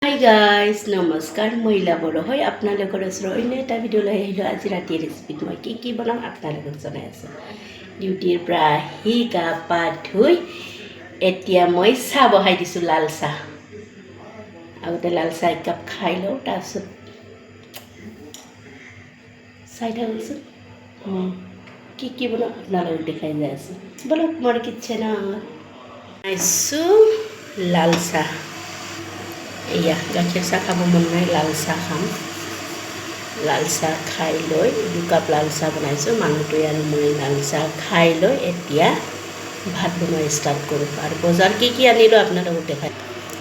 Hi guys নমস্কাৰ মই লাবৰ হয় আপোনালোকৰ ওচৰত অন্য এটা ভিডিঅ' লৈ আহিলোঁ। আজি ৰাতিৰ ৰেচিপিত মই কি বনাম আপোনালোকক জনাই আছোঁ। ডিউটিৰ পৰা আহি গা পা ধুই এতিয়া মই চাহ বহাই দিছোঁ, লাল চাহ। আগতে লাল চাহ একাপ খাই লওঁ, তাৰপিছত চাই থাকোঁচোন কি বনাম আপোনালোকক দেখাই যাই আছোঁ। বলক মোৰ কিটচেনত বনাইছোঁ লাল চাহ। এয়া গাখীৰ চাহ খাব মন নাই, লাল চাহ খাম। লাল চাহ খাই লৈ 2 কাপ লাল চাহ বনাইছোঁ। মানুহটোৱে আৰু মই লাল চাহ খাই লৈ এতিয়া ভাত বনোৱা ষ্টাৰ্ট কৰোঁ। আৰু বজাৰ কি আনিলোঁ আপোনালোকক দেখাই,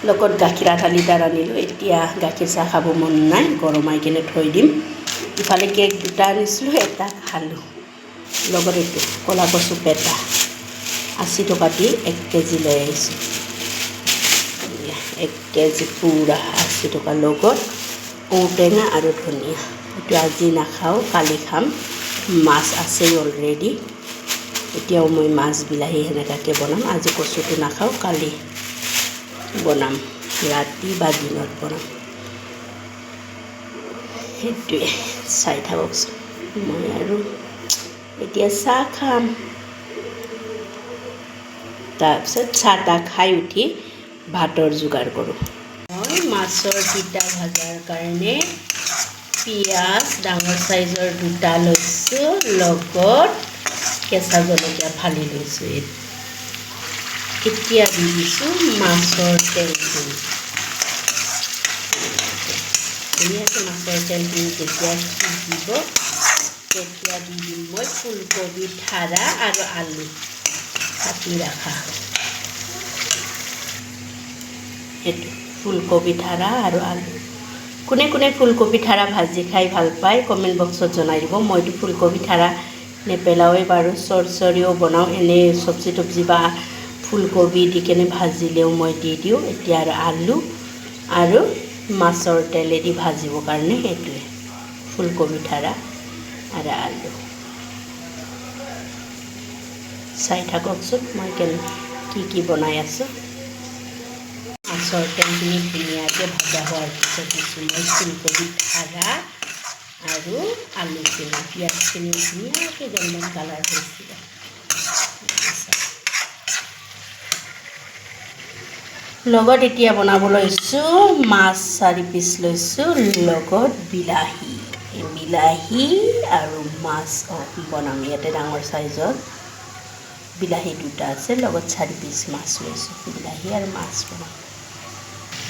লগত গাখীৰ আধা লিটাৰ আনিলোঁ। এতিয়া গাখীৰ চাহ খাব মন নাই, গৰমাই কিনে থৈ দিম। ইফালে কেক 2টা আনিছিলোঁ, এটা খালোঁ। লগত এইটো ক'লা কচু পেটা 80 টকা দি 1 কেজি লৈ আহিছোঁ। 1 কেজি পুৰা 80 টকা, লগত ঔটেঙা আৰু ধনিয়া। এইটো আজি নাখাওঁ, কালি খাম। মাছ আছেই অলৰেডি। এতিয়াও মই মাছ বিলাহী সেনেকুৱাকৈ বনাম। আজি কচুটো নাখাওঁ, কালি বনাম, ৰাতি বা দিনত বনাম। সেইটোৱে চাই থাককচোন। মই আৰু এতিয়া চাহ খাম। তাৰপিছত চাহ তাহ খাই উঠি ভাতৰ যোগাৰ কৰোঁ। মই মাছৰ তিতা ভাজাৰ কাৰণে পিঁয়াজ ডাঙৰ চাইজৰ 2টা লৈছোঁ, লগত কেঁচা জলকীয়া ফালি লৈছোঁ। এতিয়া দি দিছোঁ মাছৰ তেলখিনি। ধুনীয়াকৈ মাছৰ তেলখিনি যেতিয়া সিজিব তেতিয়া দি দিম মই ফুলকবি ঠাৰা আৰু আলু কাটি ৰাখা। সেইটো ফুলকবি ঠাৰা আৰু আলু। কোনে কোনে ফুলকবি ঠাৰা ভাজি খাই ভাল পায় কমেণ্ট বক্সত জনাই দিব। মইতো ফুলকবি ঠাৰা নেপেলাওৱেই বাৰু, চৰচৰিও বনাওঁ। এনেই চব্জি তব্জি বা ফুলকবি দি কেনে ভাজিলেও মই দি দিওঁ। এতিয়া আৰু আলু আৰু মাছৰ তেলেদি ভাজিবৰ কাৰণে সেইটোৱে ফুলকবি ঠাৰা আৰু আলু। চাই থাককচোন মই কি বনাই আছোঁ। মাছৰ তেলখিনি ধুনীয়াকৈ ভজা হোৱাৰ পিছত দিছোঁ মই ফুলকবি ঠাৰা আৰু আলুখিনি। পিঁয়াজখিনি ধুনীয়াকৈ গোল্ডেন কালাৰ হৈছিল। লগত এতিয়া বনাব লৈছোঁ মাছ 4 পিচ লৈছোঁ, লগত বিলাহী আৰু মাছ বনাম। ইয়াতে ডাঙৰ চাইজৰ বিলাহী 2টা আছে, লগত 4 পিচ মাছ লৈছোঁ। বিলাহী আৰু মাছ বনাম।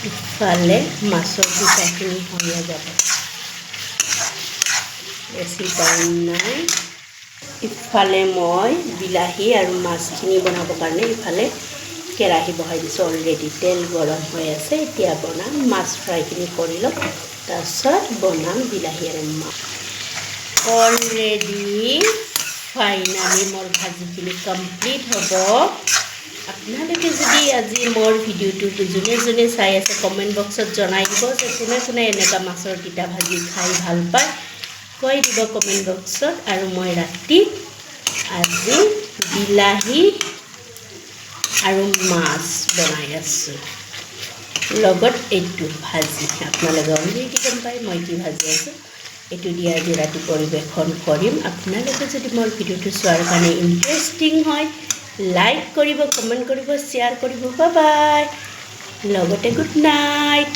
ইফালে মাছৰ তিতাখিনি হৈ যাব, বেছি টাইম নাই। ইফালে মই বিলাহী আৰু মাছখিনি বনাবৰ কাৰণে ইফালে কেৰাহী বহাই দিছোঁ। অলৰেডি তেল গৰম হৈ আছে। এতিয়া বনাম মাছ ফ্ৰাইখিনি কৰি ল'ম, তাৰপিছত বনাম বিলাহী আৰু মাছ। অলৰেডি ফাইনালি মোৰ ভাজিখিনি কমপ্লিট হ'ব। আপোনালোকে যদি আজি মোৰ ভিডিঅ'টো যোনে চাই আছে কমেণ্ট বক্সত জনাই দিব যে কোনে এনেকুৱা মাছৰ তিতা ভাজি খাই ভাল পায়, কৈ দিব কমেণ্ট বক্সত। আৰু মই ৰাতি আজি বিলাহী আৰু মাছ বনাই আছোঁ, লগত এইটো ভাজি। আপোনালোকে অলৰেডি গম পায় মই কি ভাজি আছোঁ। এইটো দি আজি ৰাতি পৰিৱেশন কৰিম। আপোনালোকে যদি মোৰ ভিডিঅ'টো চোৱাৰ কাৰণে ইণ্টাৰেষ্টিং হয়, লাইক কৰিব, কমেণ্ট কৰিব, শ্বেয়াৰ কৰিব। বাই বাই, লগতে গুড নাইট।